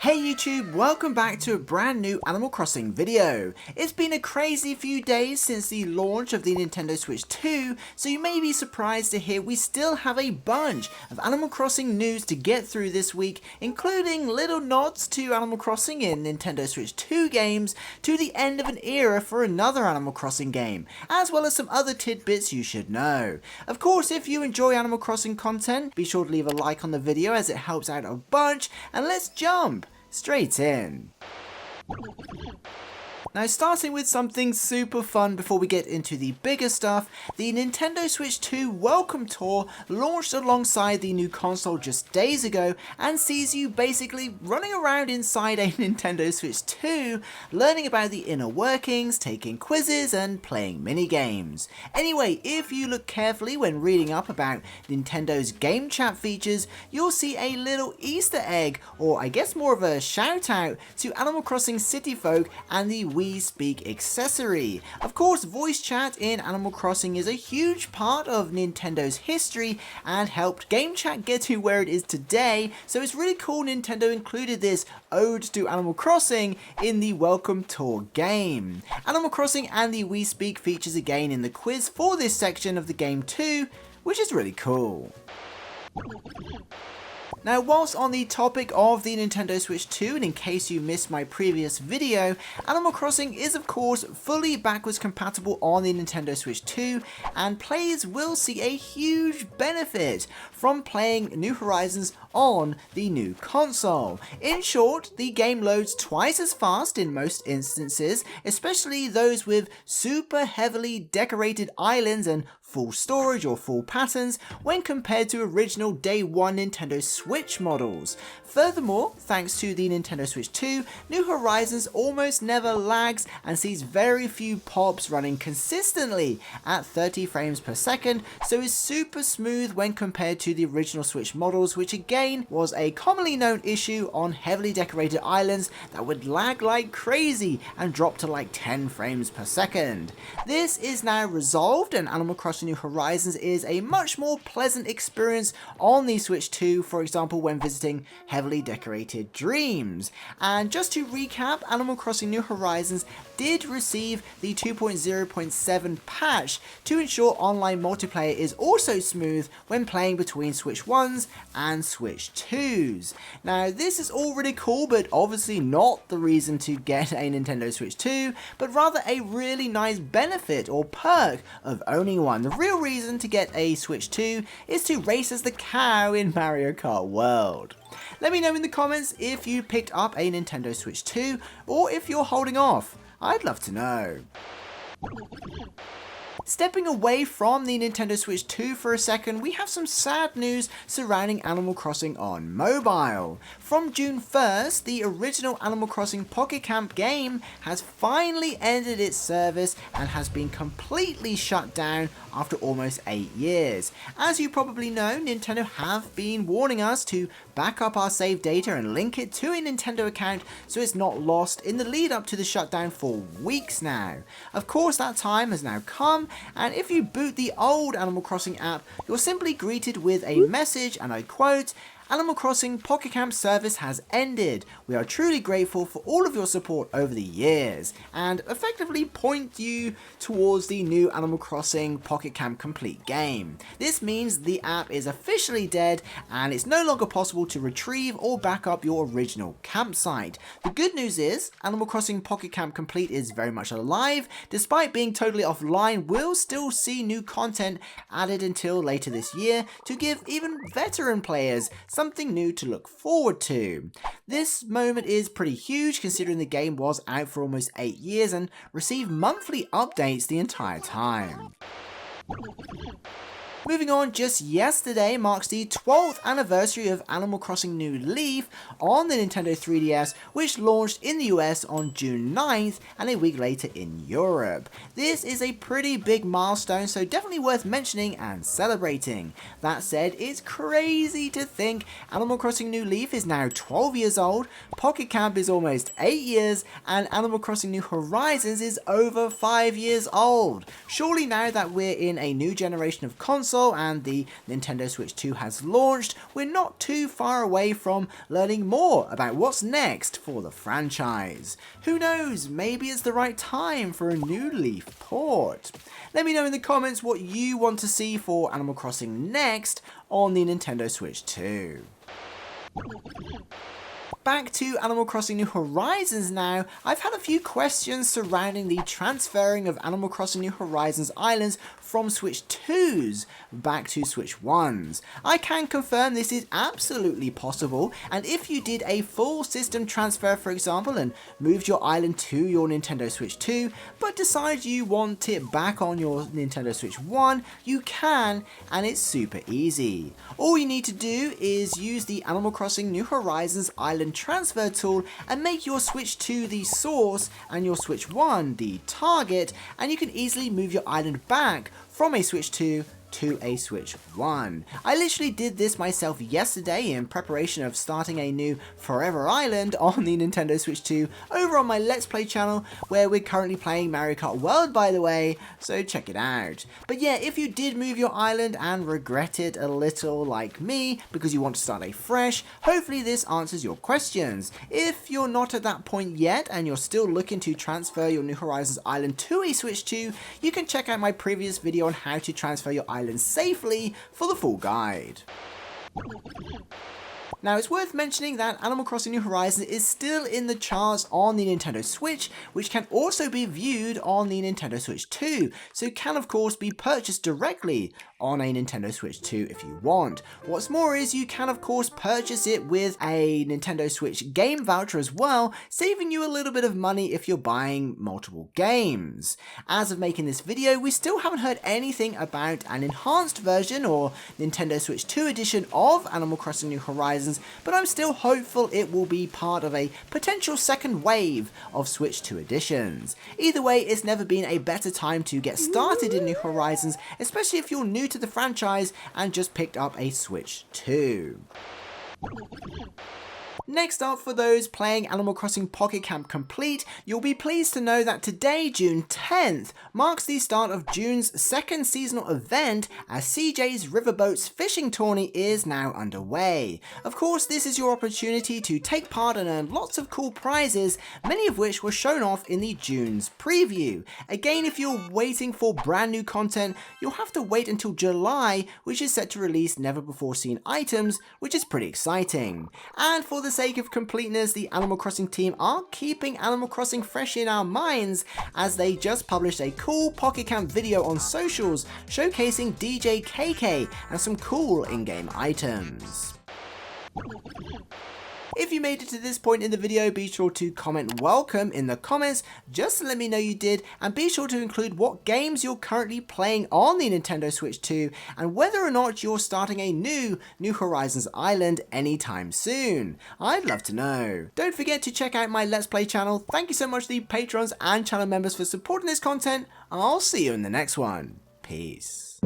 Hey YouTube, welcome back to a brand new Animal Crossing video. It's been a crazy few days since the launch of the Nintendo Switch 2, so you may be surprised to hear we still have a bunch of Animal Crossing news to get through this week, including little nods to Animal Crossing in Nintendo Switch 2 games, to the end of an era for another Animal Crossing game, as well as some other tidbits you should know. Of course, if you enjoy Animal Crossing content, be sure to leave a like on the video as it helps out a bunch, and let's jump straight in. Now, starting with something super fun before we get into the bigger stuff, the Nintendo Switch 2 Welcome Tour launched alongside the new console just days ago and sees you basically running around inside a Nintendo Switch 2, learning about the inner workings, taking quizzes and playing mini games. Anyway, if you look carefully when reading up about Nintendo's game chat features, you'll see a little Easter egg, or I guess more of a shout out to Animal Crossing City Folk and the We Speak accessory. Of course, voice chat in Animal Crossing is a huge part of Nintendo's history and helped game chat get to where it is today, so it's really cool Nintendo included this ode to Animal Crossing in the Welcome Tour game. Animal Crossing and the We Speak features again in the quiz for this section of the game too, which is really cool. Now, whilst on the topic of the Nintendo Switch 2, and in case you missed my previous video, Animal Crossing is of course fully backwards compatible on the Nintendo Switch 2, and players will see a huge benefit from playing New Horizons on the new console. In short, the game loads twice as fast in most instances, especially those with super heavily decorated islands and full storage or full patterns when compared to original day one Nintendo Switch models. Furthermore, thanks to the Nintendo Switch 2, New Horizons almost never lags and sees very few pops running consistently at 30 frames per second, so is super smooth when compared to the original Switch models, which again was a commonly known issue on heavily decorated islands that would lag like crazy and drop to like 10 frames per second. This is now resolved, and Animal Crossing New Horizons is a much more pleasant experience on the Switch 2, for example when visiting heavily decorated dreams. And just to recap, Animal Crossing New Horizons did receive the 2.0.7 patch to ensure online multiplayer is also smooth when playing between Switch 1s and Switch 2s. Now, this is all really cool, but obviously not the reason to get a Nintendo Switch 2, but rather a really nice benefit or perk of owning one. The real reason to get a Switch 2 is to race as the cow in Mario Kart World. Let me know in the comments if you picked up a Nintendo Switch 2 or if you're holding off. I'd love to know. Stepping away from the Nintendo Switch 2 for a second, we have some sad news surrounding Animal Crossing on mobile. From June 1st, the original Animal Crossing Pocket Camp game has finally ended its service and has been completely shut down after almost 8 years. As you probably know, Nintendo have been warning us to back up our save data and link it to a Nintendo account so it's not lost in the lead up to the shutdown for weeks now. Of course, that time has now come, and if you boot the old Animal Crossing app, you're simply greeted with a message, and I quote, "Animal Crossing Pocket Camp service has ended. We are truly grateful for all of your support over the years," and effectively point you towards the new Animal Crossing Pocket Camp Complete game. This means the app is officially dead and it's no longer possible to retrieve or back up your original campsite. The good news is Animal Crossing Pocket Camp Complete is very much alive. Despite being totally offline, we'll still see new content added until later this year to give even veteran players something new to look forward to. This moment is pretty huge considering the game was out for almost 8 years and received monthly updates the entire time. Moving on, just yesterday marks the 12th anniversary of Animal Crossing New Leaf on the Nintendo 3DS, which launched in the US on June 9th and a week later in Europe. This is a pretty big milestone, so definitely worth mentioning and celebrating. That said, it's crazy to think Animal Crossing New Leaf is now 12 years old, Pocket Camp is almost 8 years, and Animal Crossing New Horizons is over 5 years old. Surely now that we're in a new generation of consoles, console and the Nintendo Switch 2 has launched, we're not too far away from learning more about what's next for the franchise. Who knows, maybe it's the right time for a new Leaf port. Let me know in the comments what you want to see for Animal Crossing next on the Nintendo Switch 2. Back to Animal Crossing New Horizons now. I've had a few questions surrounding the transferring of Animal Crossing New Horizons islands from Switch 2s back to Switch 1s. I can confirm this is absolutely possible, and if you did a full system transfer, for example, and moved your island to your Nintendo Switch 2, but decide you want it back on your Nintendo Switch 1, you can, and it's super easy. All you need to do is use the Animal Crossing New Horizons island transfer tool and make your Switch 2 the source and your Switch 1 the target, and you can easily move your island back from a Switch 2 to a Switch 1. I literally did this myself yesterday in preparation of starting a new Forever Island on the Nintendo Switch 2 over on my Let's Play channel, where we're currently playing Mario Kart World, by the way, so check it out. But yeah, if you did move your island and regret it a little like me because you want to start afresh, hopefully this answers your questions. If you're not at that point yet and you're still looking to transfer your New Horizons island to a Switch 2, you can check out my previous video on how to transfer your island safely for the full guide. Now, it's worth mentioning that Animal Crossing New Horizons is still in the charts on the Nintendo Switch, which can also be viewed on the Nintendo Switch 2, so it can of course be purchased directly on a Nintendo Switch 2 if you want. What's more is you can of course purchase it with a Nintendo Switch game voucher as well, saving you a little bit of money if you're buying multiple games. As of making this video, we still haven't heard anything about an enhanced version or Nintendo Switch 2 edition of Animal Crossing New Horizons, but I'm still hopeful it will be part of a potential second wave of Switch 2 editions. Either way, it's never been a better time to get started in New Horizons, especially if you're new to the franchise and just picked up a Switch 2. Next up, for those playing Animal Crossing Pocket Camp Complete, you'll be pleased to know that today, June 10th, marks the start of June's second seasonal event as CJ's Riverboats Fishing Tourney is now underway. Of course, this is your opportunity to take part and earn lots of cool prizes, many of which were shown off in the June's preview. Again, if you're waiting for brand new content, you'll have to wait until July, which is set to release never before seen items, which is pretty exciting. And for the sake of completeness, the Animal Crossing team are keeping Animal Crossing fresh in our minds as they just published a cool Pocket Camp video on socials showcasing DJ KK and some cool in-game items. If you made it to this point in the video, be sure to comment welcome in the comments just to let me know you did, and be sure to include what games you're currently playing on the Nintendo Switch 2 and whether or not you're starting a new Horizons island anytime soon. I'd love to know. Don't forget to check out my Let's Play channel. Thank you so much to the patrons and channel members for supporting this content. I'll see you in the next one. Peace.